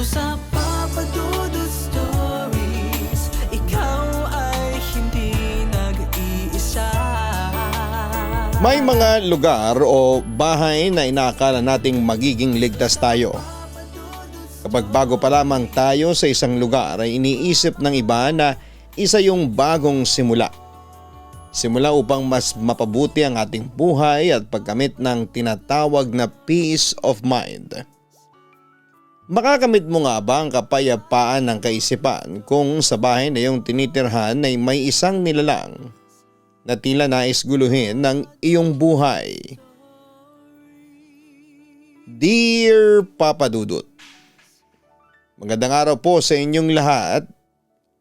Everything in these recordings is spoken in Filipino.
sa Papa Dudut Stories, ikaw ay hindi nag-iisa. May mga lugar o bahay na inaakala nating magiging ligtas tayo. Kapag bago pa lamang tayo sa isang lugar ay iniisip ng iba na isa yung bagong simula. Simula upang mas mapabuti ang ating buhay at pagkamit ng tinatawag na peace of mind. Makakamit mo nga ba ang kapayapaan ng kaisipan kung sa bahay na iyong tinitirhan ay may isang nilalang na tila nais guluhin ng iyong buhay? Dear Papa Dudut, magandang araw po sa inyong lahat.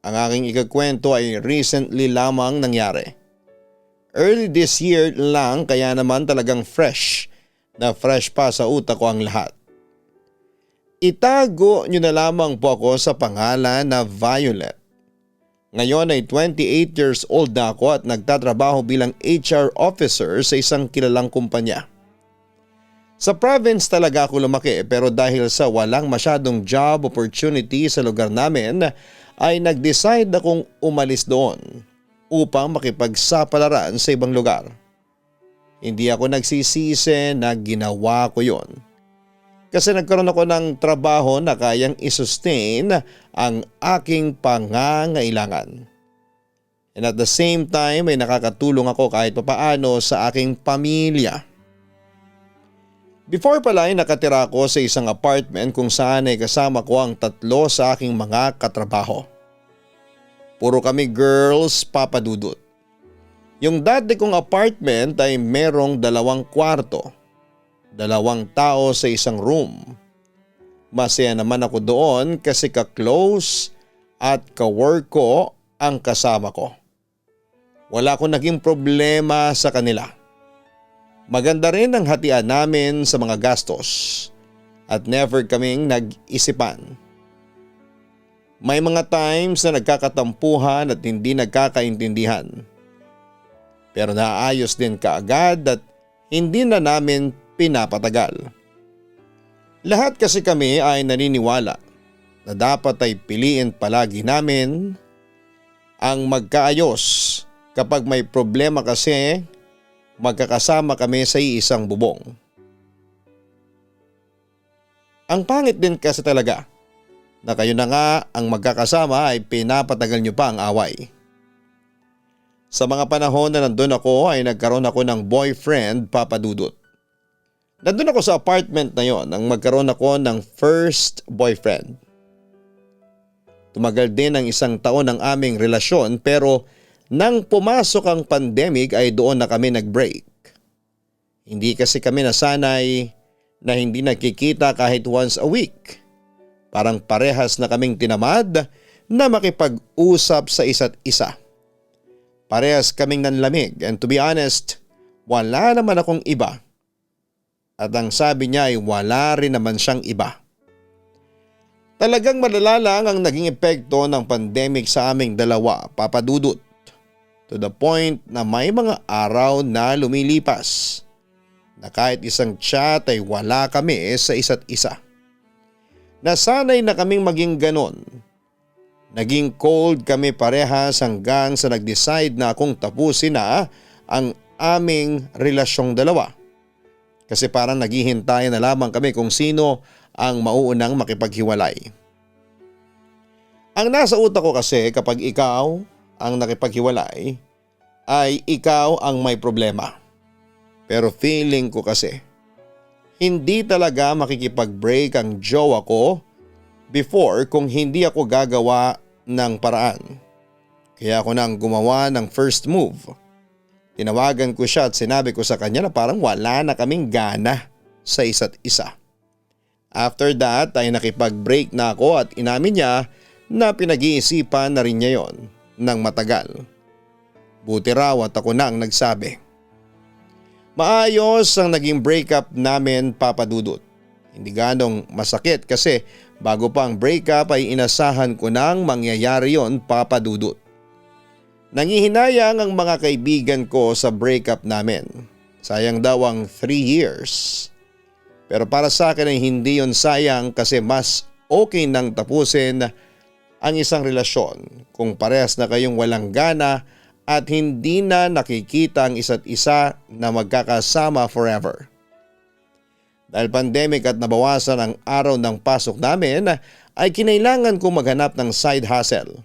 Ang aking ikakwento ay recently lamang nangyari. Early this year lang, kaya naman talagang fresh na fresh pa sa utak ko ang lahat. Itago nyo na lamang po ako sa pangalan na Violet. Ngayon ay 28 years old na ako at nagtatrabaho bilang HR officer sa isang kilalang kumpanya. Sa province talaga ako lumaki, pero dahil sa walang masyadong job opportunity sa lugar namin ay nag-decide akong umalis doon upang makipagsapalaran sa ibang lugar. Hindi ako nagsisisi na ginawa ko yon. Kasi nagkaroon ako ng trabaho na kayang isustain ang aking pangangailangan. And at the same time ay nakakatulong ako kahit papaano sa aking pamilya. Before pala ay nakatira ako sa isang apartment kung saan ay kasama ko ang 3 sa aking mga katrabaho. Puro kami girls, Papa Dudut. Yung dati kong apartment ay merong 2 kwarto. 2 tao sa isang room. Masaya naman ako doon kasi ka-close at ka-work ko ang kasama ko. Wala akong naging problema sa kanila. Maganda rin ang hatian namin sa mga gastos at never kaming nag-isipan. May mga times na nagkakatampuhan at hindi nagkakaintindihan. Pero naayos din kaagad at hindi na namin pinapatagal. Lahat kasi kami ay naniniwala na dapat ay piliin palagi namin ang magkaayos. Kapag may problema kasi, magkakasama kami sa iisang bubong. Ang pangit din kasi talaga na kayo na nga ang magkakasama ay pinapatagal nyo pa ang away. Sa mga panahon na nandun ako ay nagkaroon ako ng boyfriend, Papa Dudut. Nandun ako sa apartment na yon nang magkaroon ako ng first boyfriend. Tumagal din ang 1 taon ang aming relasyon, pero nang pumasok ang pandemic ay doon na kami nag-break. Hindi kasi kami nasanay na hindi nagkikita kahit once a week. Parang parehas na kaming tinamad na makipag-usap sa isa't isa. Parehas kaming nanlamig, and to be honest, wala naman akong iba. At ang sabi niya ay wala rin naman siyang iba. Talagang malala lang ang naging epekto ng pandemic sa aming dalawa, Papa Dudut. To the point na may mga araw na lumilipas na kahit isang chat ay wala kami sa isa't isa. Nasanay na kaming maging ganon. Naging cold kami parehas hanggang sa nag-decide na akong tapusin na ang aming relasyong dalawa. Kasi parang naghihintayan na lamang kami kung sino ang mauunang makipaghiwalay. Ang nasa utak ko kasi kapag ikaw ang nakipaghiwalay ay ikaw ang may problema. Pero feeling ko kasi hindi talaga makikipag-break ang jowa ko before kung hindi ako gagawa ng paraan. Kaya ako nang gumawa ng first move. Tinawagan ko siya at sinabi ko sa kanya na parang wala na kaming gana sa isa't isa. After that ay nakipag-break na ako at inamin niya na pinag-iisipan na rin niya yon ng matagal. Buti raw at ako na ang nagsabi. Maayos ang naging breakup namin, Papa Dudut. Hindi ganong masakit kasi bago pa ang breakup ay inasahan ko nang mangyayari yon, Papa Dudut. Nangihinayang ang mga kaibigan ko sa breakup namin. Sayang daw ang 3 years. Pero para sa akin ay hindi yon sayang kasi mas okay nang tapusin ang isang relasyon kung parehas na kayong walang gana at hindi na nakikita ang isa't isa na magkakasama forever. Dahil pandemic at nabawasan ang araw ng pasok namin ay kinailangan kong maghanap ng side hustle.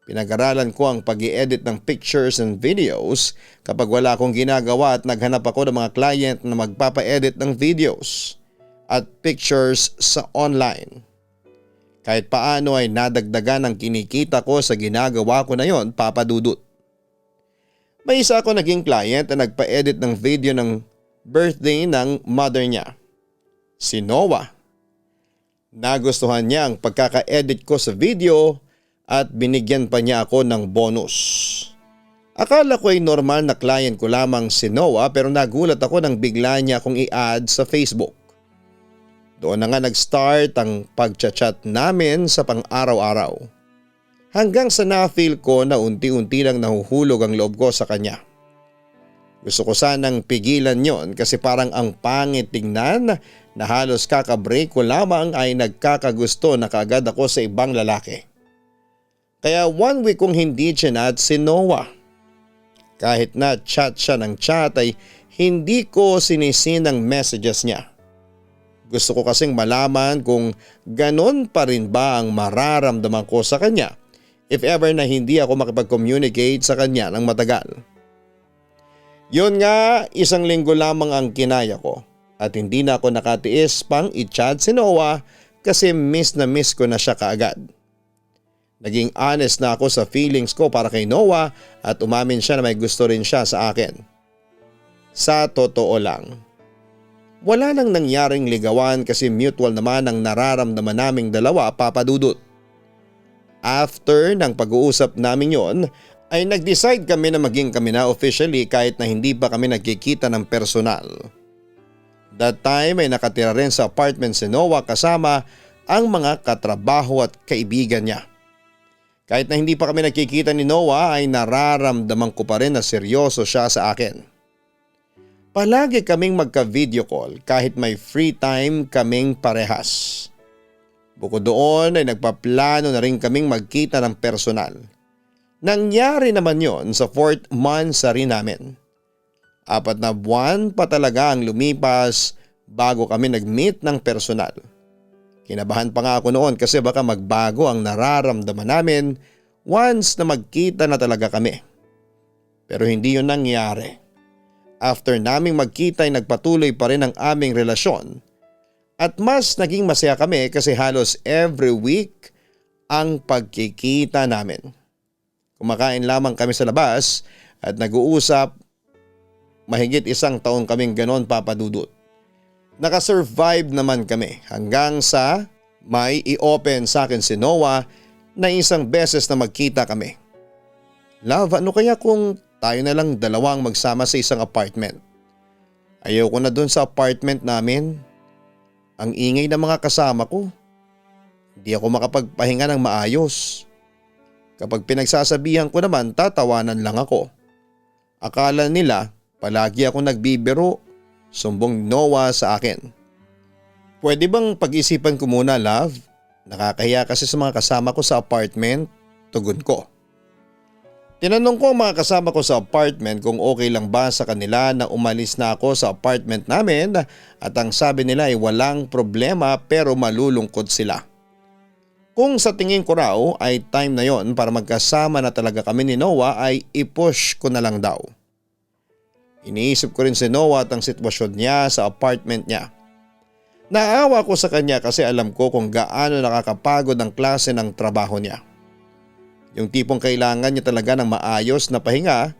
Pinag-aralan ko ang pag-i-edit ng pictures and videos kapag wala akong ginagawa at naghanap ako ng mga client na magpapa-edit ng videos at pictures sa online. Kahit paano ay nadagdagan ang kinikita ko sa ginagawa ko na yon, Papa Dudut. May isa ako naging client na nagpa-edit ng video ng birthday ng mother niya, si Noah. Nagustuhan niya ang pagkaka-edit ko sa video at binigyan pa niya ako ng bonus. Akala ko ay normal na client ko lamang si Noah pero nagulat ako nang bigla niya akong i-add sa Facebook. Doon na nga nag-start ang pagchat-chat namin sa pang-araw-araw. Hanggang sa na-feel ko na unti-unti lang nahuhulog ang loob ko sa kanya. Gusto ko sanang pigilan yon kasi parang ang pangit tingnan na halos kakabreak ko lamang ay nagkakagusto na kaagad ako sa ibang lalaki. Kaya 1 week kong hindi chinat si Noah. Kahit na chat siya ng chat ay hindi ko sinisin ang messages niya. Gusto ko kasing malaman kung ganon pa rin ba ang mararamdaman ko sa kanya if ever na hindi ako makipag-communicate sa kanya ng matagal. Yun nga, 1 linggo lamang ang kinaya ko at hindi na ako nakatiis pang i-chat si Noah kasi miss na miss ko na siya kaagad. Naging honest na ako sa feelings ko para kay Noah at umamin siya na may gusto rin siya sa akin. Sa totoo lang, wala nang nangyaring ligawan kasi mutual naman ang nararamdaman naming dalawa, Papa Dudut. After ng pag-uusap namin yon, ay nag-decide kami na maging kami na officially kahit na hindi pa kami nagkikita ng personal. That time ay nakatira rin sa apartment si Noah kasama ang mga katrabaho at kaibigan niya. Kahit na hindi pa kami nagkikita ni Noah ay nararamdaman ko pa rin na seryoso siya sa akin. Palagi kaming magka-video call kahit may free time kaming parehas. Bukod doon ay nagpaplano na rin kaming magkita ng personal. Nangyari naman yon sa 4th month sa rin namin. 4 na buwan pa talaga ang lumipas bago kami nag-meet ng personal. Kinabahan pa nga ako noon kasi baka magbago ang nararamdaman namin once na magkita na talaga kami. Pero hindi yun nangyari. After naming magkita ay nagpatuloy pa rin ang aming relasyon at mas naging masaya kami kasi halos every week ang pagkikita namin. Kumakain lamang kami sa labas at nag-uusap. Mahigit 1 taon kaming ganon, Papa Dudut. Nakasurvive naman kami hanggang sa may i-open sa akin si Noah na 1 beses na magkita kami. Love, ano kaya kung tayo na lang dalawang magsama sa isang apartment? Ayoko na dun sa apartment namin. Ang ingay ng mga kasama ko. Hindi ako makapagpahinga ng maayos. Kapag pinagsasabihan ko naman, tatawanan lang ako. Akala nila palagi ako nagbibiro, sumbong Noah sa akin. Pwede bang pag-isipan ko muna, love? Nakakahiya kasi sa mga kasama ko sa apartment, tugon ko. Tinanong ko ang mga kasama ko sa apartment kung okay lang ba sa kanila na umalis na ako sa apartment namin at ang sabi nila ay walang problema pero malulungkot sila. Kung sa tingin ko raw ay time na yon para magkasama na talaga kami ni Noah ay i-push ko na lang daw. Iniisip ko rin si Noah at ang sitwasyon niya sa apartment niya. Naawa ko sa kanya kasi alam ko kung gaano nakakapagod ang klase ng trabaho niya. Yung tipong kailangan niya talaga ng maayos na pahinga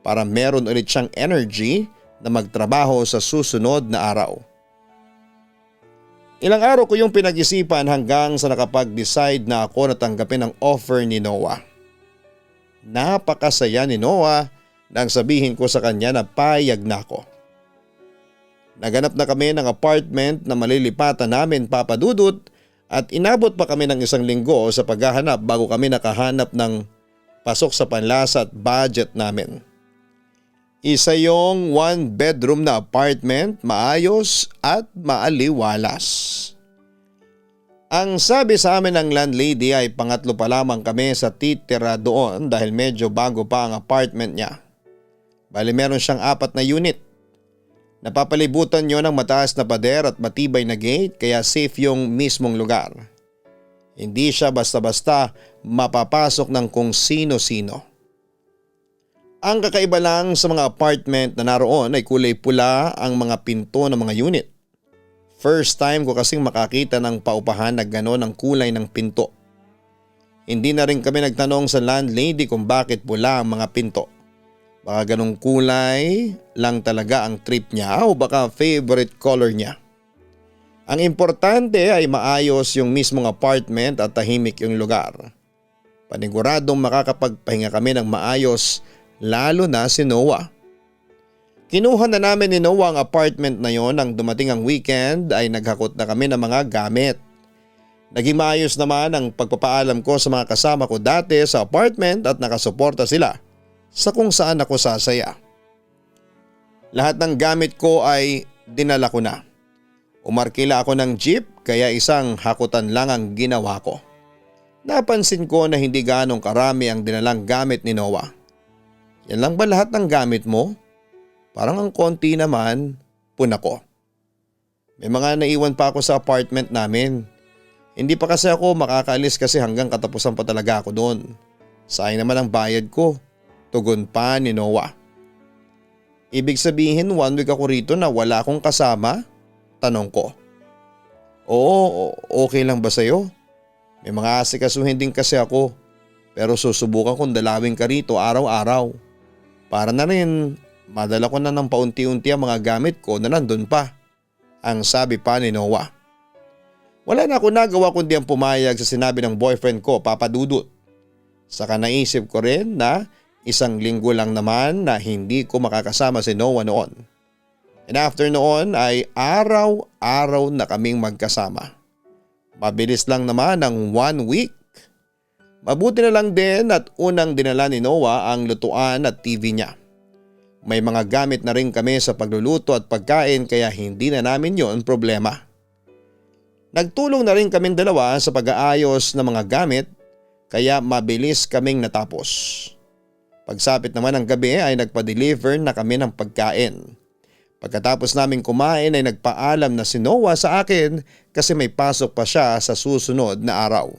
para meron ulit siyang energy na magtrabaho sa susunod na araw. Ilang araw ko yung pinag-isipan hanggang sa nakapag-decide na ako na tanggapin ang offer ni Noah. Napakasaya ni Noah nang sabihin ko sa kanya na payag na ako. Naganap na kami ng apartment na malilipatan namin, Papa Dudut, at inabot pa kami ng 1 linggo sa paghahanap bago kami nakahanap ng pasok sa panlasa at budget namin. Isa yung 1-bedroom na apartment, maayos at maaliwalas. Ang sabi sa amin ng landlady ay pangatlo pa lamang kami sa titira doon dahil medyo bago pa ang apartment niya. Bali meron siyang 4 na unit. Napapalibutan niyo ng mataas na pader at matibay na gate kaya safe yung mismong lugar. Hindi siya basta-basta mapapasok ng kung sino-sino. Ang kakaiba lang sa mga apartment na naroon ay kulay pula ang mga pinto ng mga unit. First time ko kasing makakita ng paupahan na gano'n ang kulay ng pinto. Hindi na rin kami nagtanong sa landlady kung bakit pula ang mga pinto. Baka ganong kulay lang talaga ang trip niya o baka favorite color niya. Ang importante ay maayos yung mismong apartment at tahimik yung lugar. Paniguradong makakapagpahinga kami ng maayos lalo na si Noah. Kinuha na namin ni Noah ang apartment na yon nang dumating ang weekend ay naghakot na kami ng mga gamit. Naging maayos naman ang pagpapaalam ko sa mga kasama ko dati sa apartment at nakasuporta sila sa kung saan ako sasaya. Lahat ng gamit ko ay dinala ko na. Umarkila ako ng jeep kaya isang hakutan lang ang ginawa ko. Napansin ko na hindi ganong karami ang dinalang gamit ni Noah. Yan lang ba lahat ng gamit mo? Parang ang konti naman, puna ko. May mga naiwan pa ako sa apartment namin. Hindi pa kasi ako makakaalis kasi hanggang katapusan pa talaga ako doon. Sayang naman ang bayad ko. Tugon pa ni Noah. Ibig sabihin 1 week ako rito na wala akong kasama? Tanong ko. Oo, okay lang ba sa'yo? May mga asikasuhin din kasi ako. Pero susubukan kong dalawin ka rito araw-araw. Para na rin madala ko na ng paunti-unti ang mga gamit ko na nandun pa. Ang sabi pa ni Noah. Wala na ako nagawa kundi ang pumayag sa sinabi ng boyfriend ko, Papa Dudut. Saka naisip ko rin na 1 linggo lang naman na hindi ko makakasama si Noah noon. And after noon ay araw-araw na kaming magkasama. Mabilis lang naman ang 1 week. Mabuti na lang din at unang dinala ni Noah ang lutuan at TV niya. May mga gamit na rin kami sa pagluluto at pagkain kaya hindi na namin yon problema. Nagtulong na rin kaming dalawa sa pag-aayos ng mga gamit kaya mabilis kaming natapos. Pagsapit naman ng gabi ay nagpa-deliver na kami ng pagkain. Pagkatapos naming kumain ay nagpaalam na si Noah sa akin kasi may pasok pa siya sa susunod na araw.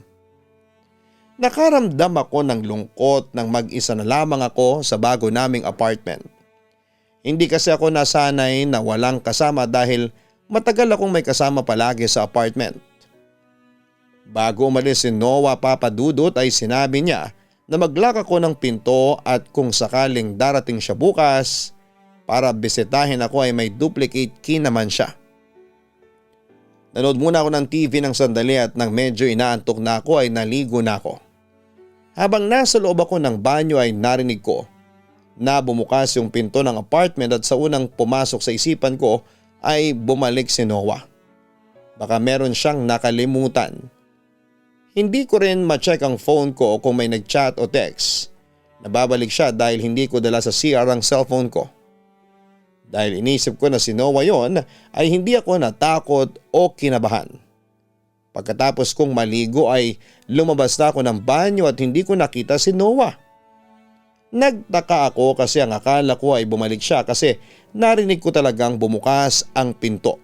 Nakaramdam ako ng lungkot nang mag-isa na lamang ako sa bago naming apartment. Hindi kasi ako nasanay na walang kasama dahil matagal akong may kasama palagi sa apartment. Bago umalis si Noah, Papa Dudut, ay sinabi niya na mag-lock ako ng pinto at kung sakaling darating siya bukas para bisitahin ako ay may duplicate key naman siya. Nanood muna ako ng TV ng sandali at nang medyo inaantok na ako ay naligo na ako. Habang nasa loob ako ng banyo ay narinig ko na bumukas yung pinto ng apartment at sa unang pumasok sa isipan ko ay bumalik si Noah. Baka meron siyang nakalimutan. Hindi ko rin ma-check ang phone ko kung may nag-chat o text. Nababalik siya dahil hindi ko dala sa CR ang cellphone ko. Dahil inisip ko na si Noah yon ay hindi ako natakot o kinabahan. Pagkatapos kong maligo ay lumabas na ako ng banyo at hindi ko nakita si Noah. Nagtaka ako kasi ang akala ko ay bumalik siya kasi narinig ko talagang bumukas ang pinto.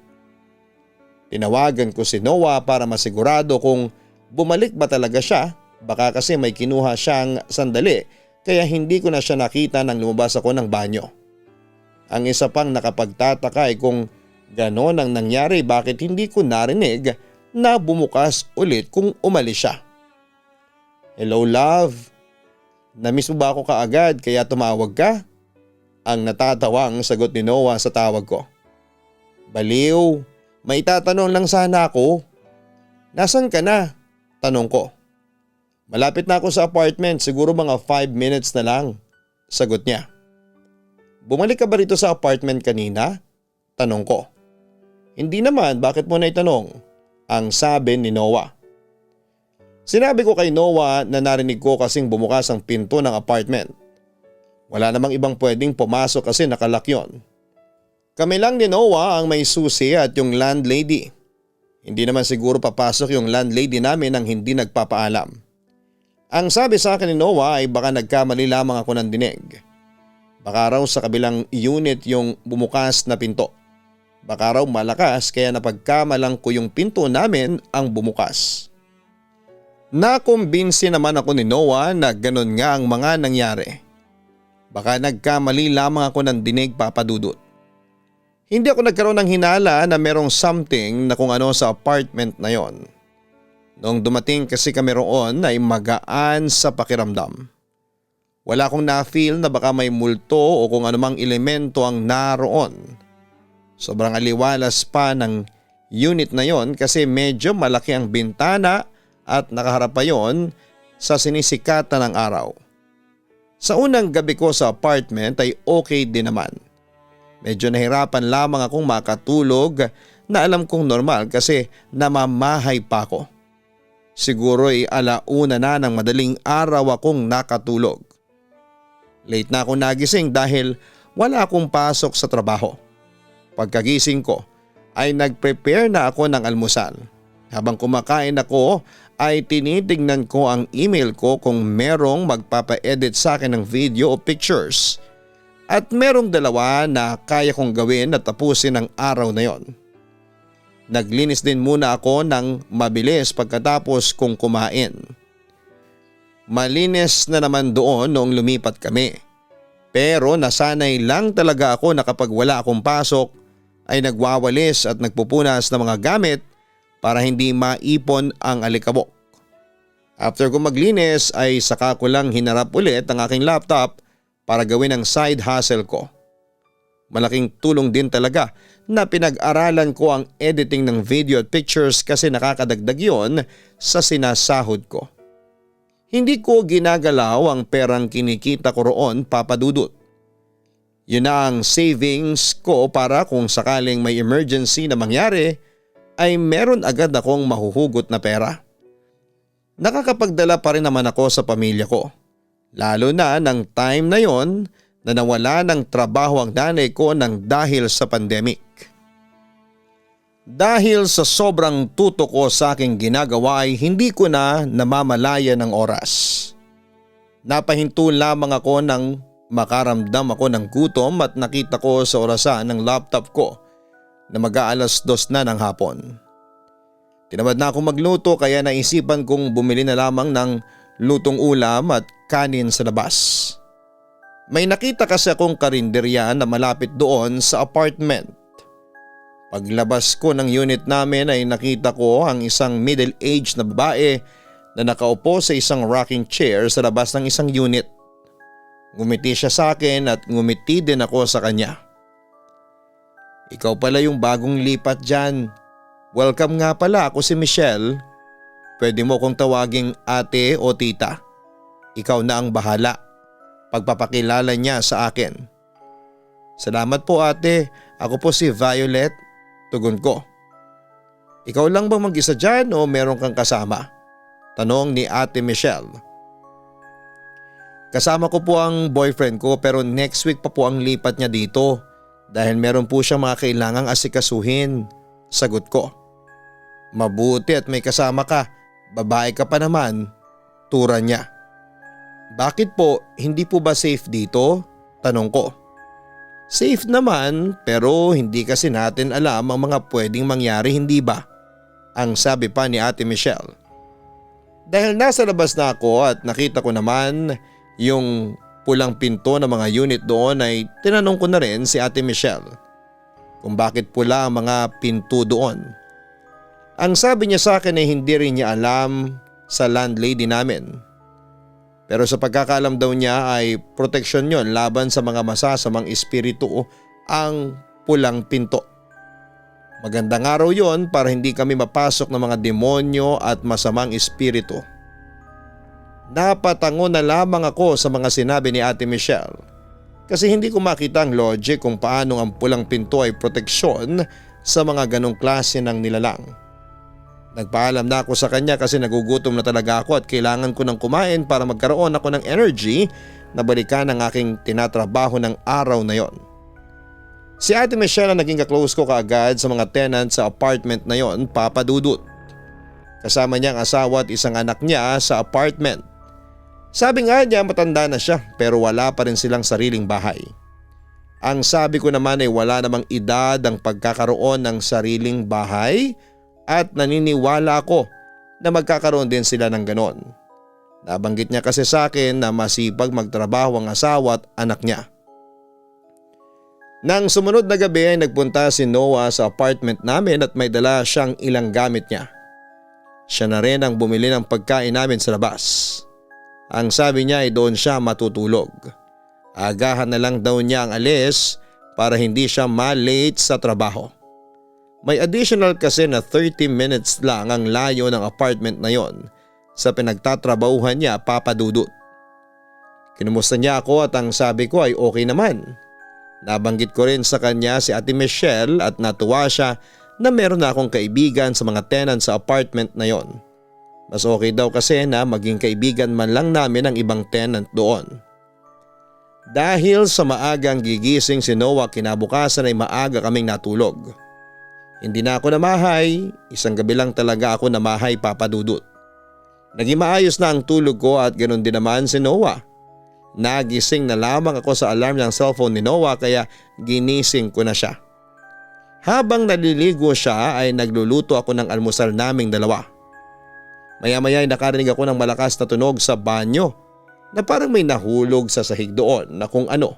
Tinawagan ko si Noah para masigurado kung bumalik ba talaga siya, baka kasi may kinuha siyang sandali kaya hindi ko na siya nakita nang lumabas ako ng banyo. Ang isa pang nakapagtataka ay kung ganon ang nangyari bakit hindi ko narinig na bumukas ulit kung umalis siya. Hello love, namiss mo ba ako kaagad kaya tumawag ka? Ang natatawang sagot ni Noah sa tawag ko. Baliw, may tatanong lang sana ako. Nasaan ka na? Tanong ko. Malapit na ako sa apartment, siguro mga 5 minutes na lang. Sagot niya. Bumalik ka ba rito sa apartment kanina? Tanong ko. Hindi naman, bakit mo na itanong? Ang sabi ni Noah. Sinabi ko kay Noah na narinig ko kasing bumukas ang pinto ng apartment. Wala namang ibang pwedeng pumasok kasi nakalak yon. Kami lang ni Noah ang may susi at yung landlady. Hindi naman siguro papasok yung landlady namin nang hindi nagpapaalam. Ang sabi sa akin ni Noah ay baka nagkamali lamang ako ng dinig. Baka raw sa kabilang unit yung bumukas na pinto. Baka raw malakas kaya napagkamalang ko yung pinto namin ang bumukas. Nakumbinsi naman ako ni Noah na ganun nga ang mga nangyari. Baka nagkamali lamang ako ng dinig, Papa Dudut. Hindi ako nagkaroon ng hinala na merong something na kung ano sa apartment na yon. Noong dumating kasi kami roon ay magaan sa pakiramdam. Wala akong na-feel na baka may multo o kung anumang elemento ang naroon. Sobrang aliwalas pa ng unit na yon kasi medyo malaki ang bintana at nakaharap pa yon sa sinisikatan ng araw. Sa unang gabi ko sa apartment ay okay din naman. Medyo nahirapan lamang akong makatulog na alam kong normal kasi namamahay pa ako. Siguro ay 1:00 na ng madaling araw akong nakatulog. Late na ako nagising dahil wala akong pasok sa trabaho. Pagkagising ko ay nagprepare na ako ng almusal. Habang kumakain ako ay tinitignan ko ang email ko kung merong magpapa-edit sa akin ng video o pictures. At merong 2 na kaya kong gawin at tapusin ang araw na yon. Naglinis din muna ako ng mabilis pagkatapos kong kumain. Malinis na naman doon noong lumipat kami. Pero nasanay lang talaga ako na kapag wala akong pasok ay nagwawalis at nagpupunas ng mga gamit para hindi maipon ang alikabok. After ko maglinis ay saka ko lang hinarap ulit ang aking laptop para gawin ang side hustle ko. Malaking tulong din talaga na pinag-aralan ko ang editing ng video at pictures kasi nakakadagdag yon sa sinasahod ko. Hindi ko ginagalaw ang perang kinikita ko roon, Papa Dudut. Yun na ang savings ko para kung sakaling may emergency na mangyari ay meron agad akong mahuhugot na pera. Nakakapagdala pa rin naman ako sa pamilya ko. Lalo na ng time na yon na nawala ng trabaho ang nanay ko nang dahil sa pandemic. Dahil sa sobrang tutok ko sa aking ginagawa ay hindi ko na namamalaya ng oras. Napahinto lamang ako nang makaramdam ako ng gutom at nakita ko sa orasan ng laptop ko na mag-aalas 2 na ng hapon. Tinamad na akong magluto kaya naisipan kong bumili na lamang ng lutong ulam at kanin sa labas. May nakita kasi akong karinderya na malapit doon sa apartment. Paglabas ko ng unit namin ay nakita ko ang isang middle-aged na babae na nakaupo sa isang rocking chair sa labas ng isang unit. Ngumiti siya sa akin at ngumiti din ako sa kanya. Ikaw pala yung bagong lipat dyan. Welcome nga pala, ako si Michelle. Pwede mo kong tawaging ate o tita. Ikaw na ang bahala. Pagpapakilala niya sa akin. Salamat po ate, ako po si Violet. Tugon ko. Ikaw lang bang mag-isa dyan o meron kang kasama? Tanong ni Ate Michelle. Kasama ko po ang boyfriend ko pero next week pa po ang lipat niya dito dahil meron po siyang mga kailangang asikasuhin. Sagot ko. Mabuti at may kasama ka. Babae ka pa naman. Tura niya. Bakit po, hindi po ba safe dito? Tanong ko. Safe naman pero hindi kasi natin alam ang mga pwedeng mangyari, hindi ba? Ang sabi pa ni Ate Michelle. Dahil nasa labas na ako at nakita ko naman yung pulang pinto ng mga unit doon ay tinanong ko na rin si Ate Michelle kung bakit pula ang mga pinto doon. Ang sabi niya sa akin ay hindi rin niya alam sa landlady namin. Pero sa pagkakaalam daw niya ay proteksyon yon laban sa mga masasamang espiritu ang pulang pinto. Magandang araw yon para hindi kami mapasok ng mga demonyo at masamang espiritu. Napatango na lamang ako sa mga sinabi ni Ate Michelle kasi hindi ko makita ang logic kung paano ang pulang pinto ay proteksyon sa mga ganong klase ng nilalang. Nagpaalam na ako sa kanya kasi nagugutom na talaga ako at kailangan ko ng kumain para magkaroon ako ng energy na balikan ang aking tinatrabaho ng araw na yon. Si Ate Michelle ang naging kaklose ko kaagad sa mga tenant sa apartment na yon, Papa Dudut. Kasama niya ang asawa at isang anak niya sa apartment. Sabi nga niya matanda na siya pero wala pa rin silang sariling bahay. Ang sabi ko naman ay wala namang edad ang pagkakaroon ng sariling bahay at naniniwala ako na magkakaroon din sila ng ganon. Nabanggit niya kasi sa akin na masipag magtrabaho ang asawa at anak niya. Nang sumunod na gabi ay nagpunta si Noah sa apartment namin at may dala siyang ilang gamit niya. Siya na rin ang bumili ng pagkain namin sa labas. Ang sabi niya ay doon siya matutulog. Agahan na lang daw niya ang alis para hindi siya ma-late sa trabaho. May additional kasi na 30 minutes lang ang layo ng apartment na yon sa pinagtatrabahuhan niya, Papa Dudut. Kinumusta niya ako at ang sabi ko ay okay naman. Nabanggit ko rin sa kanya si Ate Michelle at natuwa siya na meron na akong kaibigan sa mga tenant sa apartment na yon. Mas okay daw kasi na maging kaibigan man lang namin ang ibang tenant doon. Dahil sa maagang gigising si Noah kinabukasan ay maaga kaming natulog. Hindi na ako namahay, isang gabi lang talaga ako namahay, Papa Dudut. Naging maayos na ang tulog ko at ganoon din naman si Noah. Nagising na lamang ako sa alarm ng cellphone ni Noah kaya ginising ko na siya. Habang naliligo siya ay nagluluto ako ng almusal naming dalawa. Maya-maya ay nakarinig ako ng malakas na tunog sa banyo na parang may nahulog sa sahig doon na kung ano.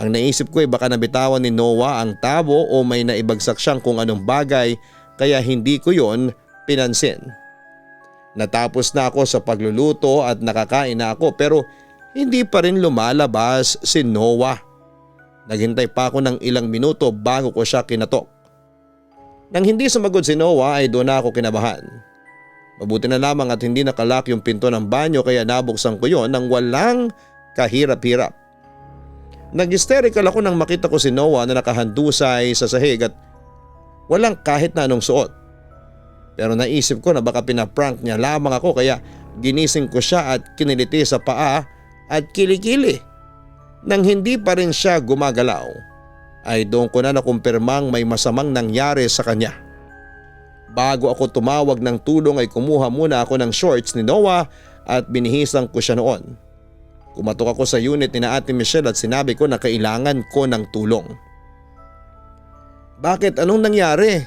Ang naisip ko ay baka nabitawan ni Noah ang tabo o may naibagsak siyang kung anong bagay kaya hindi ko yon pinansin. Natapos na ako sa pagluluto at nakakain na ako pero hindi pa rin lumalabas si Noah. Naghintay pa ako ng ilang minuto bago ko siya kinatok. Nang hindi sumagot si Noah ay doon na ako kinabahan. Mabuti na lamang at hindi nakalak yung pinto ng banyo kaya nabuksan ko yon nang walang kahirap-hirap. Nag-hysterical ako nang makita ko si Noah na nakahandusay sa sahig at walang kahit na anong suot. Pero naisip ko na baka pinaprank niya lamang ako kaya ginising ko siya at kiniliti sa paa at kilikili. Nang hindi pa rin siya gumagalaw ay doon ko na nakumpirmang may masamang nangyari sa kanya. Bago ako tumawag ng tulong ay kumuha muna ako ng shorts ni Noah at binihisan ko siya noon. Kumatok ako sa unit ni Ate Michelle at sinabi ko na kailangan ko ng tulong. Bakit, anong nangyari?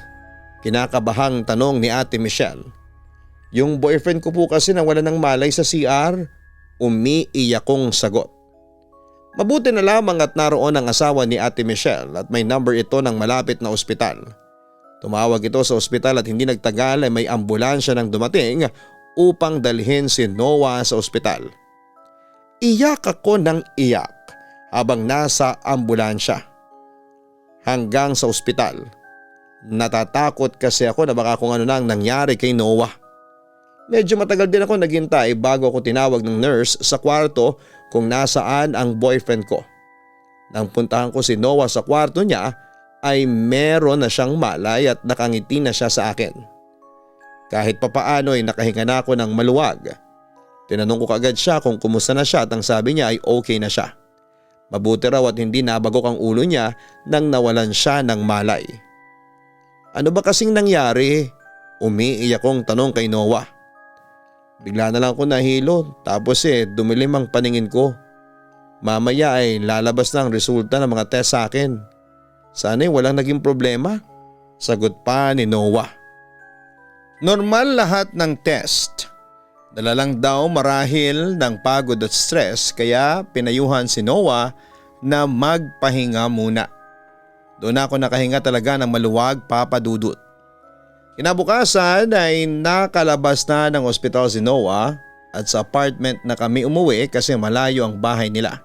Kinakabahang tanong ni Ate Michelle. Yung boyfriend ko po kasi nawala ng malay sa CR. Umiiyak kong sagot. Mabuti na lamang at naroon ang asawa ni Ate Michelle at may number ito ng malapit na ospital. Tumawag ito sa ospital at hindi nagtagal ay may ambulansya nang dumating upang dalhin si Noah sa ospital. Iyak ako ng iyak habang nasa ambulansya. Hanggang sa ospital. Natatakot kasi ako na baka kung ano na ang nangyari kay Noah. Medyo matagal din ako naghintay bago ako tinawag ng nurse sa kwarto kung nasaan ang boyfriend ko. Nang puntahan ko si Noah sa kwarto niya ay meron na siyang malay at nakangiti na siya sa akin. Kahit papaano ay nakahinga na ako ng maluwag. Tinanong ko kagad siya kung kumusta na siya at ang sabi niya ay okay na siya. Mabuti raw at hindi nabagok ang ulo niya nang nawalan siya ng malay. Ano ba kasing nangyari? Umiiyak kong tanong kay Noah. Bigla na lang ako nahilo tapos dumilim ang paningin ko. Mamaya ay lalabas na ang resulta ng mga test sa akin. Sana'y walang naging problema. Sagot pa ni Noah. Normal lahat ng test. Dala lang daw marahil ng pagod at stress kaya pinayuhan si Noah na magpahinga muna. Doon ako nakahinga talaga ng maluwag, Papa Dudut. Kinabukasan ay nakalabas na ng ospital si Noah at sa apartment na kami umuwi kasi malayo ang bahay nila.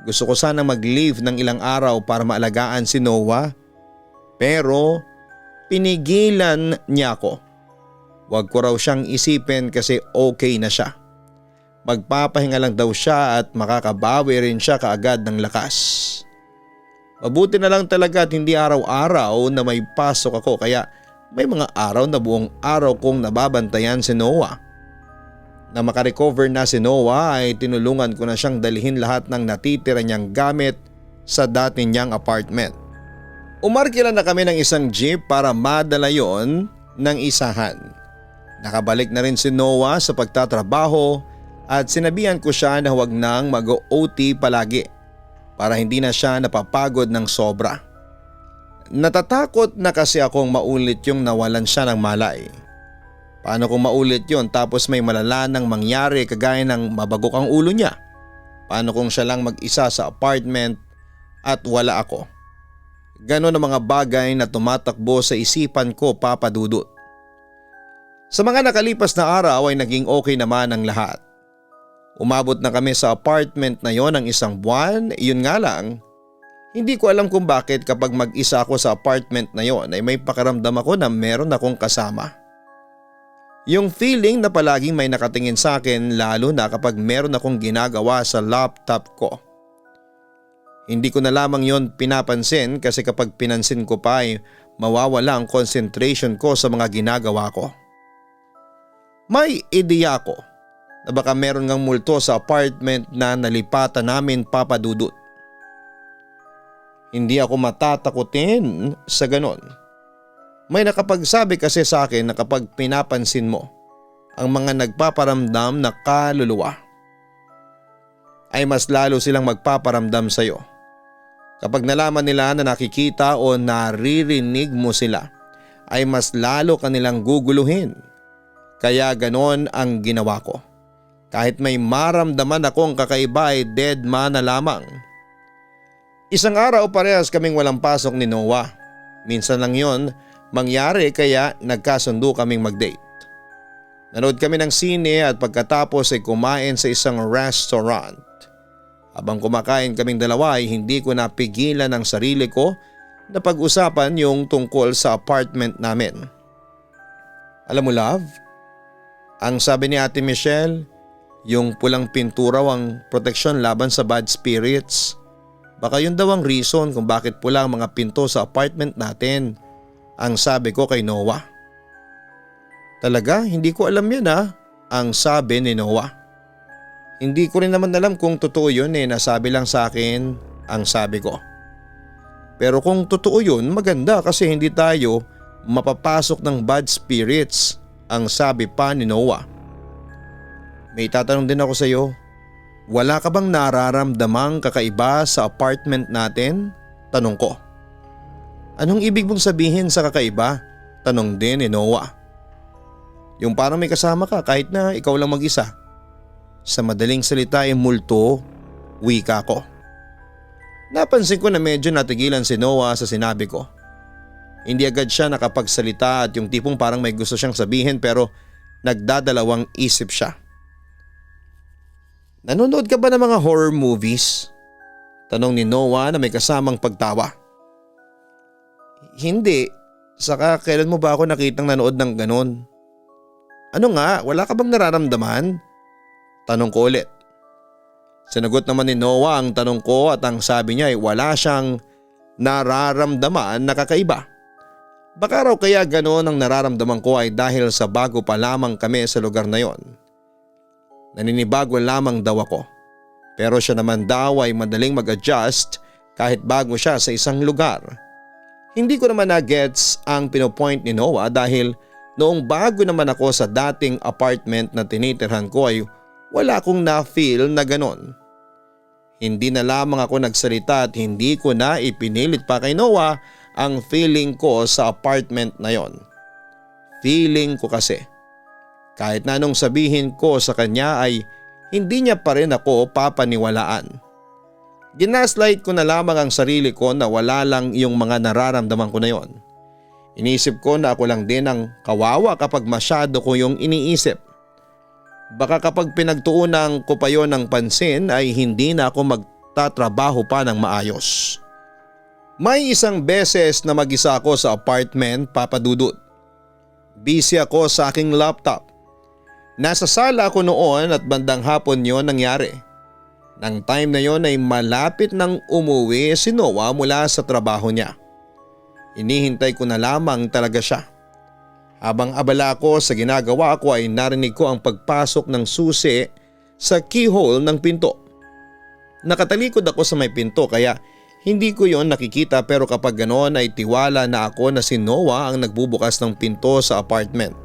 Gusto ko sanang mag-leave ng ilang araw para maalagaan si Noah pero pinigilan niya ako. Huwag ko raw siyang isipin kasi okay na siya. Magpapahinga lang daw siya at makakabawi rin siya kaagad ng lakas. Mabuti na lang talaga at hindi araw-araw na may pasok ako kaya may mga araw na buong araw kong nababantayan si Noah. Na makarecover na si Noah ay tinulungan ko na siyang dalhin lahat ng natitira niyang gamit sa dati niyang apartment. Umarkila na kami ng isang jeep para madala yon ng isahan. Nakabalik na rin si Noah sa pagtatrabaho at sinabihan ko siya na huwag nang mag-OT palagi para hindi na siya napapagod ng sobra. Natatakot na kasi akong maulit yung nawalan siya ng malay. Paano kung maulit yon tapos may malala nang mangyari kagaya ng mabagok ang ulo niya? Paano kung siya lang mag-isa sa apartment at wala ako? Ganon ang mga bagay na tumatakbo sa isipan ko, Papa Dudut. Sa mga nakalipas na araw ay naging okay naman ang lahat. Umabot na kami sa apartment na yon ng isang buwan, yun nga lang, hindi ko alam kung bakit kapag mag-isa ako sa apartment na yon ay may pakaramdam ako na meron akong kasama. Yung feeling na palaging may nakatingin sa akin lalo na kapag meron akong ginagawa sa laptop ko. Hindi ko na lamang yon pinapansin kasi kapag pinansin ko pa ay mawawala ang concentration ko sa mga ginagawa ko. May ideya ko na baka meron ngang multo sa apartment na nalipatan namin, Papa Dudut. Hindi ako matatakutin sa ganon. May nakapagsabi kasi sa akin na kapag pinapansin mo ang mga nagpaparamdam na kaluluwa ay mas lalo silang magpaparamdam sa iyo. Kapag nalaman nila na nakikita o naririnig mo sila ay mas lalo kanilang guguluhin. Kaya ganon ang ginawa ko. Kahit may maramdaman akong kakaiba ay dead man na lamang. Isang araw parehas kaming walang pasok ni Noah. Minsan lang yon mangyari kaya nagkasundo kaming mag-date. Nanood kami ng sine at pagkatapos ay kumain sa isang restaurant. Habang kumakain kaming dalawa ay hindi ko napigilan ang sarili ko na pag-usapan yung tungkol sa apartment namin. Alam mo love, ang sabi ni Ate Michelle, yung pulang pintura ang proteksyon laban sa bad spirits. Baka yun daw ang reason kung bakit pula ang mga pinto sa apartment natin, ang sabi ko kay Noah. Talaga? Hindi ko alam yan ang sabi ni Noah. Hindi ko rin naman alam kung totoo yun nasabi lang sa akin ang sabi ko. Pero kung totoo yun, maganda kasi hindi tayo mapapasok ng bad spirits, ang sabi pa ni Noah. May tatanong din ako sa iyo. Wala ka bang nararamdamang kakaiba sa apartment natin? Tanong ko. Anong ibig mong sabihin sa kakaiba? Tanong din ni Noah. Yung parang may kasama ka kahit na ikaw lang mag-isa. Sa madaling salita ay multo, wika ko. Napansin ko na medyo natigilan si Noah sa sinabi ko. Hindi agad siya nakapagsalita at yung tipong parang may gusto siyang sabihin pero nagdadalawang isip siya. Nanonood ka ba ng mga horror movies? Tanong ni Noah na may kasamang pagtawa. Hindi, saka kailan mo ba ako nakitang nanood ng ganon? Ano nga, wala ka bang nararamdaman? Tanong ko ulit. Sinagot naman ni Noah ang tanong ko at ang sabi niya ay wala siyang nararamdaman na kakaiba. Baka raw kaya ganoon ang nararamdaman ko ay dahil sa bago pa lamang kami sa lugar na yon. Naninibago lamang daw ako. Pero siya naman daw ay madaling mag-adjust kahit bago siya sa isang lugar. Hindi ko naman na-gets ang pinopoint ni Noah dahil noong bago naman ako sa dating apartment na tinitirhan ko ay wala akong na-feel na ganon. Hindi na lamang ako nagsalita at hindi ko na ipinilit pa kay Noah ang feeling ko sa apartment na yon. Feeling ko kasi. Kahit na anong sabihin ko sa kanya ay hindi niya pa rin ako papaniwalaan. Ginaslight ko na lamang ang sarili ko na wala lang yung mga nararamdaman ko na yon. Inisip ko na ako lang din ang kawawa kapag masyado ko yung iniisip. Baka kapag pinagtuunan ko pa yon ng pansin ay hindi na ako magtatrabaho pa ng maayos. May isang beses na mag-isa ako sa apartment, Papa Dudut. Busy ako sa aking laptop. Nasa sala ako noon at bandang hapon yon nangyari. Nang time na yon ay malapit nang umuwi si Noah mula sa trabaho niya. Inihintay ko na lamang talaga siya. Habang abala ko sa ginagawa ko ay narinig ko ang pagpasok ng susi sa keyhole ng pinto. Nakatalikod ako sa may pinto kaya Hindi ko yon nakikita pero kapag ganoon ay tiwala na ako na si Noah ang nagbubukas ng pinto sa apartment.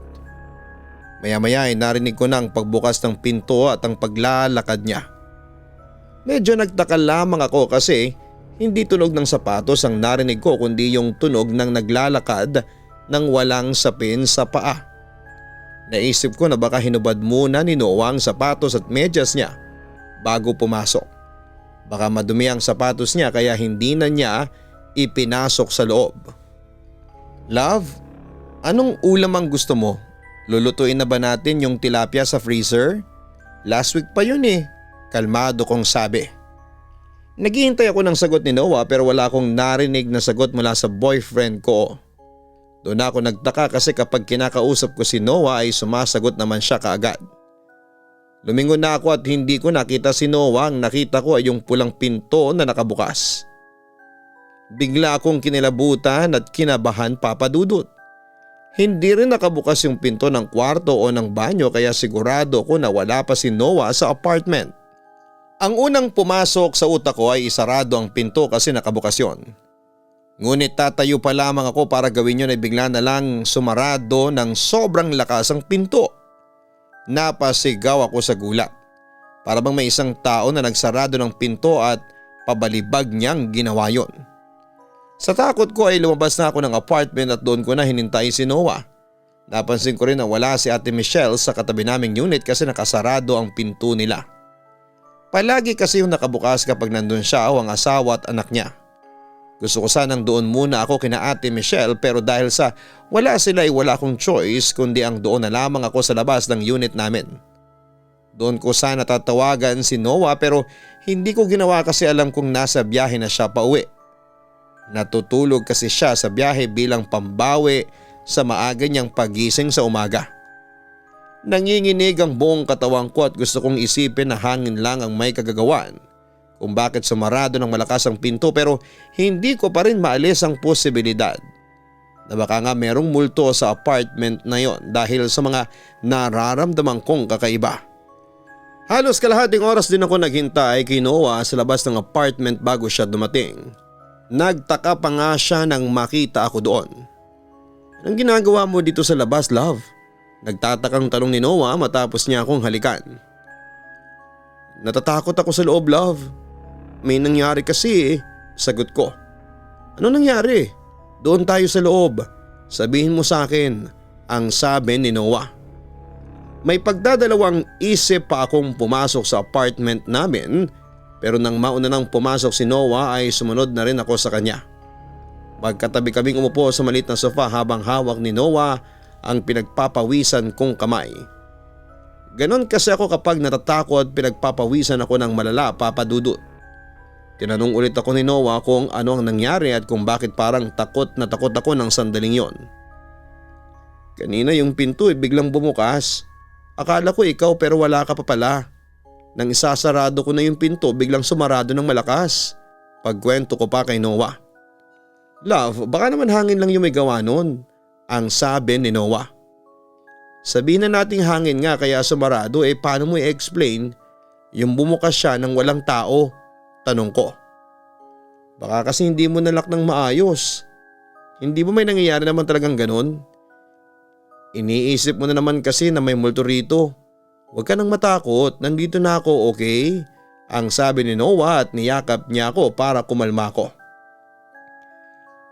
Maya-maya ay narinig ko na ang pagbukas ng pinto at ang paglalakad niya. Medyo nagtaka lamang ako kasi hindi tunog ng sapatos ang narinig ko kundi yung tunog ng naglalakad ng walang sapin sa paa. Naisip ko na baka hinubad muna ni Noah ang sapatos at medyas niya bago pumasok. Baka madumi ang sapatos niya kaya hindi na niya ipinasok sa loob. Love, anong ulam ang gusto mo? Lulutuin na ba natin yung tilapia sa freezer? Last week pa yun eh. Kalmado kong sabi. Naghihintay ako ng sagot ni Noah pero wala akong narinig na sagot mula sa boyfriend ko. Doon ako nagtaka kasi kapag kinakausap ko si Noah ay sumasagot naman siya kaagad. Lumingon na ako at hindi ko nakita si Noah, ang nakita ko ay yung pulang pinto na nakabukas. Bigla akong kinilabutan at kinabahan, Papa Dudut. Hindi rin nakabukas yung pinto ng kwarto o ng banyo kaya sigurado ko na wala pa si Noah sa apartment. Ang unang pumasok sa utak ko ay isarado ang pinto kasi nakabukas yun. Ngunit tatayo pa lamang ako para gawin yun ay bigla na lang sumarado ng sobrang lakas ang pinto. Napasigaw ako sa gulat. Para bang may isang tao na nagsarado ng pinto at pabalibag niyang ginawa yun. Sa takot ko ay lumabas na ako ng apartment at doon ko na hinintay si Noah. Napansin ko rin na wala si Ate Michelle sa katabi naming unit kasi nakasarado ang pinto nila. Palagi kasi yung nakabukas kapag nandun siya o ang asawa at anak niya. Gusto ko sanang doon muna ako kina Ate Michelle pero dahil sa wala sila ay wala akong choice kundi ang doon na lamang ako sa labas ng unit namin. Doon ko sana tatawagan si Noah pero hindi ko ginawa kasi alam kong nasa biyahe na siya pauwi. Natutulog kasi siya sa biyahe bilang pambawi sa maaga niyang pagising sa umaga. Nanginginig ang buong katawan ko at gusto kong isipin na hangin lang ang may kagagawan kung bakit sumarado ng malakas ang pinto pero hindi ko pa rin maalis ang posibilidad na baka nga merong multo sa apartment na yon dahil sa mga nararamdaman kong kakaiba. Halos kalahating oras din ako naghintay kay Noah sa labas ng apartment bago siya dumating. Nagtaka pa nga siya nang makita ako doon. Anong ginagawa mo dito sa labas, love? Nagtatakang tanong ni Noah matapos niya akong halikan. Natatakot ako sa loob, love. May nangyari kasi sagot ko. Ano nangyari? Doon tayo sa loob. Sabihin mo sa akin, ang sabi ni Noah. May pagdadalawang isip pa akong pumasok sa apartment namin. Pero nang mauna nang pumasok si Noah ay sumunod na rin ako sa kanya. Magkatabi kaming umupo sa maliit na sofa habang hawak ni Noah ang pinagpapawisan kong kamay. Ganon kasi ako kapag natatakot pinagpapawisan ako ng malala, Papa Dudut. Tinanong ulit ako ni Noah kung ano ang nangyari at kung bakit parang takot na takot ako ng sandaling yon. Kanina yung pinto ay biglang bumukas. Akala ko ikaw pero wala ka pa pala. Nang isasarado ko na yung pinto biglang sumarado ng malakas. Pagkwento ko pa kay Noah. Love, baka naman hangin lang yung may gawa nun, ang sabi ni Noah. Sabihin na nating hangin nga kaya sumarado paano mo i-explain yung bumukas siya ng walang tao? Tanong ko. Baka kasi hindi mo nalock ng maayos. Hindi ba may nangyayari naman talagang ganon? Iniisip mo na naman kasi na may multo rito. Huwag ka nang matakot, nandito na ako, okay? Ang sabi ni Noah at niyakap niya ako para kumalma ko.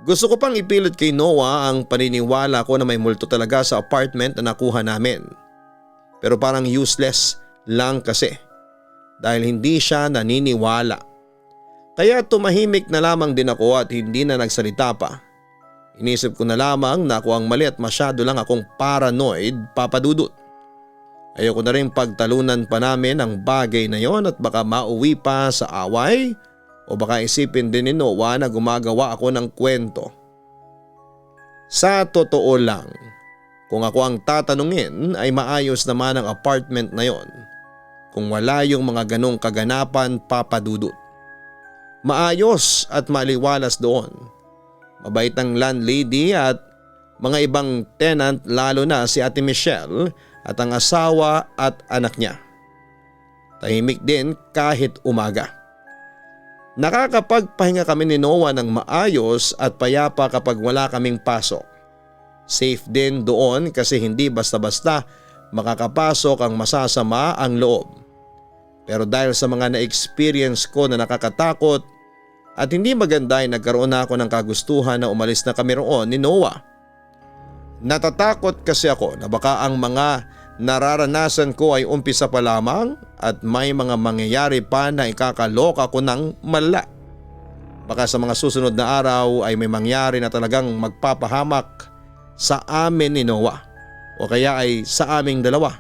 Gusto ko pang ipilit kay Noah ang paniniwala ko na may multo talaga sa apartment na nakuha namin. Pero parang useless lang kasi dahil hindi siya naniniwala. Kaya tumahimik na lamang din ako at hindi na nagsalita pa. Inisip ko na lamang na ako ang mali at masyado lang akong paranoid, Papa Dudut. Ayoko na rin pagtalunan pa namin ang bagay na yon at baka mauwi pa sa away o baka isipin din ni Noah na gumagawa ako ng kwento. Sa totoo lang, kung ako ang tatanungin ay maayos naman ang apartment na yon kung wala yung mga ganong kaganapan, Papa Dudut. Maayos at maliwalas doon. Mabait ang landlady at mga ibang tenant lalo na si Ate Michelle at ang asawa at anak niya. Tahimik din kahit umaga. Nakakapagpahinga kami ni Noah ng maayos at payapa kapag wala kaming pasok. Safe din doon kasi hindi basta-basta makakapasok ang masasama ang loob. Pero dahil sa mga na-experience ko na nakakatakot at hindi maganda ay nagkaroon na ako ng kagustuhan na umalis na kami roon ni Noah. Natatakot kasi ako na baka ang mga nararanasan ko ay umpisa pa lamang at may mga mangyayari pa na ikakaloka ko ng malala. Baka sa mga susunod na araw ay may mangyari na talagang magpapahamak sa amin ni Noah o kaya ay sa aming dalawa.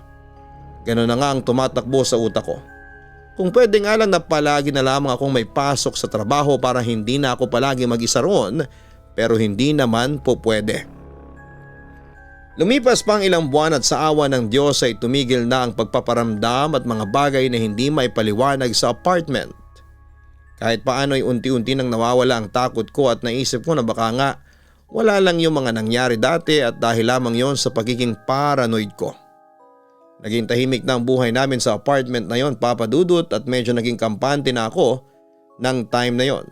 Ganun na nga ang tumatakbo sa utak ko. Kung pwede nga lang na palagi na lamang akong may pasok sa trabaho para hindi na ako palagi mag-isa roon, pero hindi naman po pwede. Lumipas pa ang ilang buwan at sa awa ng Diyos ay tumigil na ang pagpaparamdam at mga bagay na hindi maipaliwanag sa apartment. Kahit paano ay unti-unti nang nawawala ang takot ko at naisip ko na baka nga wala lang yung mga nangyari dati at dahil lamang yon sa pagiging paranoid ko. Naging tahimik na ang buhay namin sa apartment na yon, Papa Dudut, at medyo naging kampante na ako ng time na yon.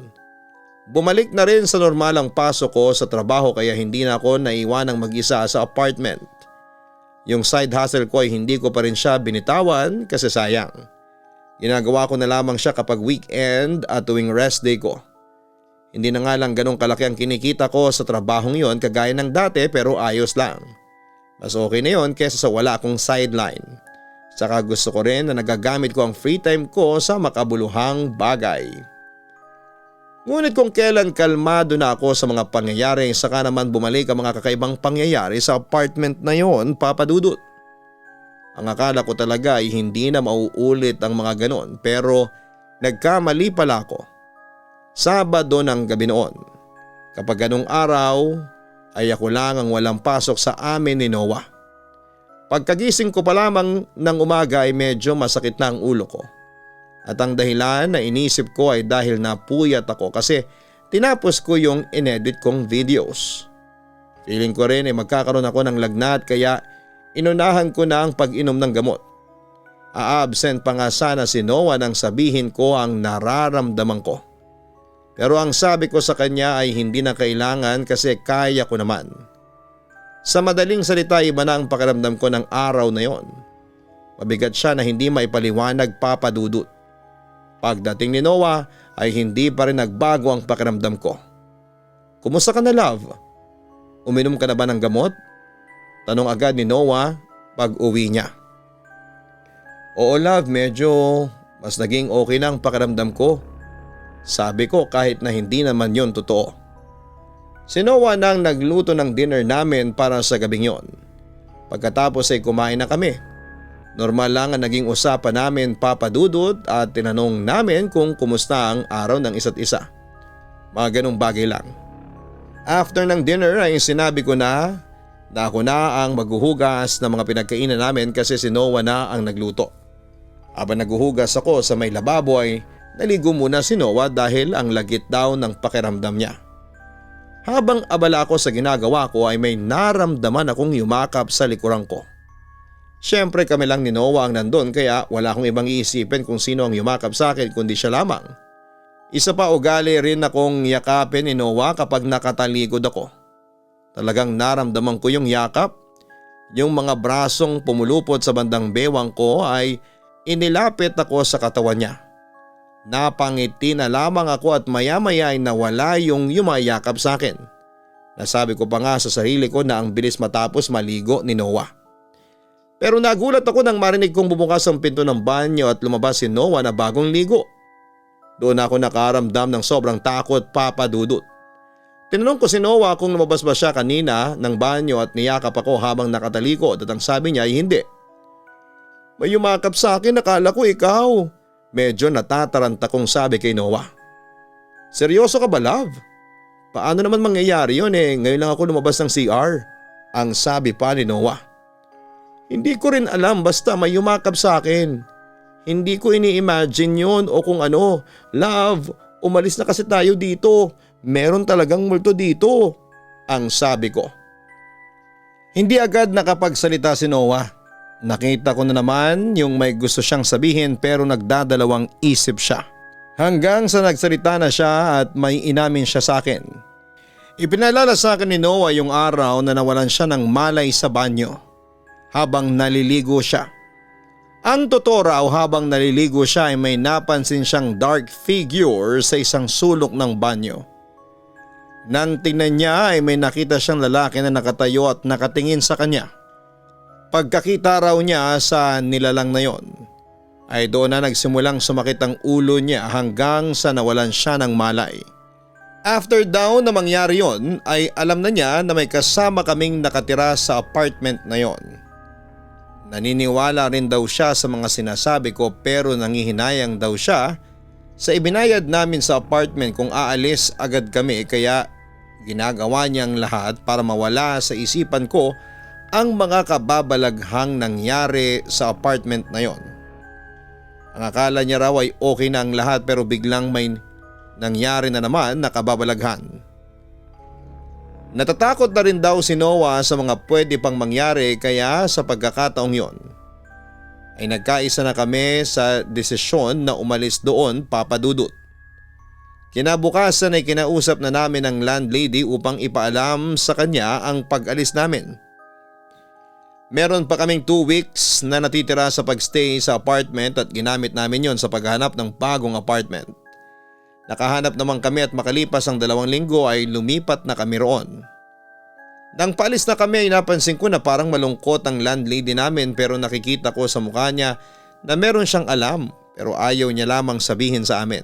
Bumalik na rin sa normal ang pasok ko sa trabaho kaya hindi na ako naiwanang mag-isa sa apartment. Yung side hustle ko ay hindi ko pa rin siya binitawan kasi sayang. Ginagawa ko na lamang siya kapag weekend at tuwing rest day ko. Hindi na nga lang ganong kalaki ang kinikita ko sa trabahong yon kagaya ng dati pero ayos lang. Mas okay na yon kesa sa wala akong sideline. Saka gusto ko rin na nagagamit ko ang free time ko sa makabuluhang bagay. Ngunit kung kailan kalmado na ako sa mga pangyayari saka naman bumalik ang mga kakaibang pangyayari sa apartment na yon, Papa Dudut. Ang akala ko talaga ay hindi na mauulit ang mga ganon pero nagkamali pala ako. Sabado ng gabi noon. Kapag ganong araw ay ako lang ang walang pasok sa amin ni Noah. Pagkagising ko pa lamang ng umaga ay medyo masakit na ang ulo ko. At ang dahilan na inisip ko ay dahil napuyat ako kasi tinapos ko yung inedit kong videos. Feeling ko rin ay magkakaroon ako ng lagnat kaya inunahan ko na ang pag-inom ng gamot. A-absent pa nga sana si Noah nang sabihin ko ang nararamdaman ko. Pero ang sabi ko sa kanya ay hindi na kailangan kasi kaya ko naman. Sa madaling salita, iba na ang pakiramdam ko ng araw na yon. Mabigat siya na hindi maipaliwanag, Papa Dudut. Pagdating ni Noah ay hindi pa rin nagbago ang pakiramdam ko. Kumusta ka na, love? Uminom ka na ba ng gamot? Tanong agad ni Noah pag uwi niya. Oo, love, medyo mas naging okay na ang pakiramdam ko. Sabi ko kahit na hindi naman yon totoo. Si Noah nang nagluto ng dinner namin para sa gabing yon. Pagkatapos ay kumain na kami. Normal lang ang naging usapan namin, Papa Dudut, at tinanong namin kung kumusta ang araw ng isa't isa. Mga ganong bagay lang. After ng dinner ay sinabi ko na ako na ang maghuhugas ng mga pinagkainan namin kasi si Noah na ang nagluto. Habang naghuhugas ako sa may lababo ay naligo muna si Noah dahil ang lagit daw ng pakiramdam niya. Habang abala ako sa ginagawa ko ay may naramdaman akong yumakap sa likuran ko. Siyempre kami lang ni Noah ang nandun kaya wala akong ibang iisipin kung sino ang yumakap sa akin kundi siya lamang. Isa pa ugali rin akong yakapin ni Noah kapag nakataligod ako. Talagang naramdaman ko yung yakap. Yung mga brasong pumulupot sa bandang bewang ko ay inilapit ako sa katawan niya. Napangiti na lamang ako at maya-maya ay nawala yung yumayakap sa akin. Nasabi ko pa nga sa sarili ko na ang bilis matapos maligo ni Noah. Pero nagulat ako nang marinig kong bumukas ang pinto ng banyo at lumabas si Noah na bagong ligo. Doon ako nakaramdam ng sobrang takot, Papa Dudut. Tinanong ko si Noah kung lumabas ba siya kanina ng banyo at niyakap ako habang nakatalikod at ang sabi niya ay hindi. May yumakap sa akin, akala ko ikaw. Medyo natataranta kong sabi kay Noah. Seryoso ka ba, love? Paano naman mangyayari yun ngayon lang ako lumabas ng CR? Ang sabi pa ni Noah. Hindi ko rin alam basta may yumakap sa akin. Hindi ko ini-imagine yun o kung ano. Love, umalis na kasi tayo dito. Meron talagang multo dito. Ang sabi ko. Hindi agad nakapagsalita si Noah. Nakita ko na naman yung may gusto siyang sabihin pero nagdadalawang isip siya. Hanggang sa nagsalita na siya at may inamin siya sa akin. Ipinalala sa akin ni Noah yung araw na nawalan siya ng malay sa banyo habang naliligo siya. Ang totoo raw, habang naliligo siya ay may napansin siyang dark figure sa isang sulok ng banyo. Nang tingnan niya ay may nakita siyang lalaki na nakatayo at nakatingin sa kanya. Pagkakita raw niya sa nilalang na yon, ay doon na nagsimulang sumakit ang ulo niya hanggang sa nawalan siya ng malay. After daw na mangyari yon ay alam na niya na may kasama kaming nakatira sa apartment na yon. Naniniwala rin daw siya sa mga sinasabi ko pero nangihinayang daw siya sa ibinayad namin sa apartment kung aalis agad kami, kaya ginagawa niyang lahat para mawala sa isipan ko ang mga kababalaghang nangyari sa apartment na yon. Ang akala niya raw ay okay na ang lahat pero biglang may nangyari na naman na kababalaghan. Natatakot na rin daw si Noah sa mga pwede pang mangyari, kaya sa pagkakataong yon ay nagkaisa na kami sa desisyon na umalis doon, Papa Dudut. Kinabukasan ay kinausap na namin ang landlady upang ipaalam sa kanya ang pag-alis namin. Meron pa kaming 2 weeks na natitira sa pagstay sa apartment at ginamit namin yon sa paghanap ng bagong apartment. Nakahanap naman kami at makalipas ang 2 linggo ay lumipat na kami roon. Nang paalis na kami ay napansin ko na parang malungkot ang landlady namin, pero nakikita ko sa mukha niya na meron siyang alam pero ayaw niya lamang sabihin sa amin.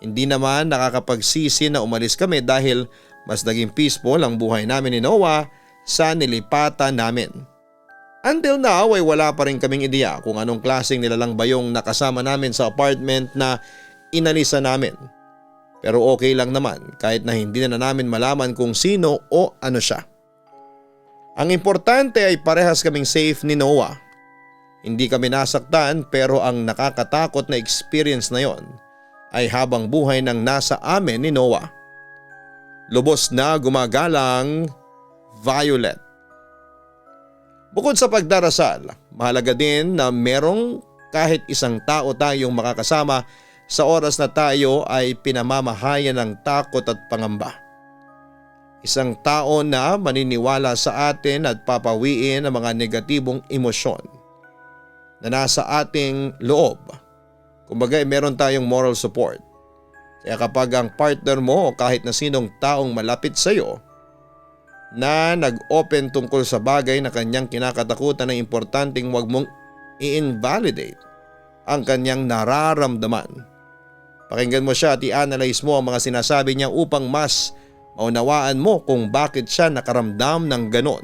Hindi naman nakakapagsisi na umalis kami dahil mas naging peaceful ang buhay namin ni Noah sa nilipatan namin. Until now ay wala pa rin kaming ideya kung anong klaseng nilalang ba yung nakasama namin sa apartment na inalisa namin. Pero okay lang naman kahit na hindi na namin malaman kung sino o ano siya. Ang importante ay parehas kaming safe ni Noah. Hindi kami nasaktan, pero ang nakakatakot na experience na yon ay habang buhay ng nasa amin ni Noah. Lubos na gumagalang, Violet. Bukod sa pagdarasal, mahalaga din na merong kahit isang tao tayong makakasama sa oras na tayo ay pinamamahayan ng takot at pangamba. Isang tao na maniniwala sa atin at papawiin ang mga negatibong emosyon na nasa ating loob. Kumbaga meron tayong moral support. Kaya kapag ang partner mo o kahit na sinong taong malapit sa iyo na nag-open tungkol sa bagay na kanyang kinakatakutan, ay importanteng huwag mong i-invalidate ang kanyang nararamdaman. Pakinggan mo siya at i-analyze mo ang mga sinasabi niya upang mas maunawaan mo kung bakit siya nakaramdam ng ganon.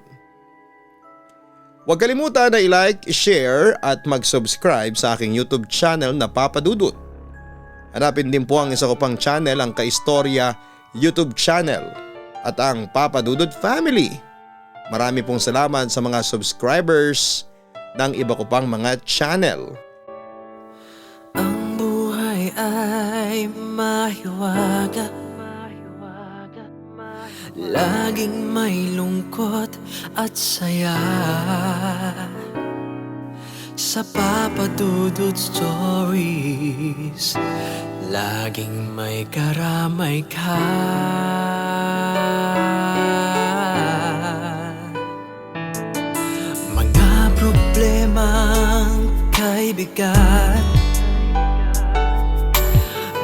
Huwag kalimutan na i-like, i-share at mag-subscribe sa aking YouTube channel na Papa Dudut. Hanapin din po ang isa ko pang channel, ang Kaistorya YouTube channel at ang Papa Dudut Family. Marami pong salamat sa mga subscribers ng iba ko pang mga channel. Ang buhay ay mahiwaga, laging may lungkot at saya. Sa Papa Dudut Stories, laging may karamay ka. Mga problemang kay bigat,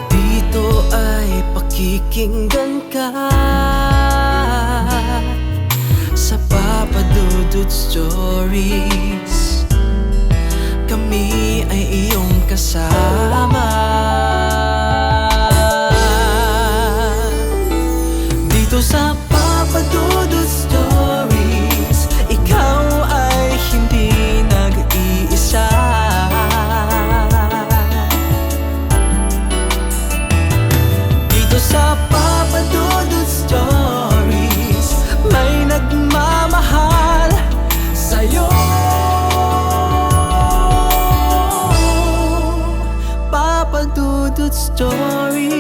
dito ay pakikinggan ka. Sa Papa Dudut Stories, kami ay iyong kasama. Dito sa Papa Dudut Stories, ikaw ay hindi nag-iisa. Dito sa Papa Dudut Stories, may nagmamahal sa'yo. Papa Dudut Stories,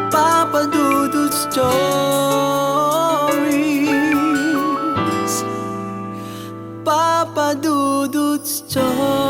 Papa Dudut Stories, Papa Dudut Stories.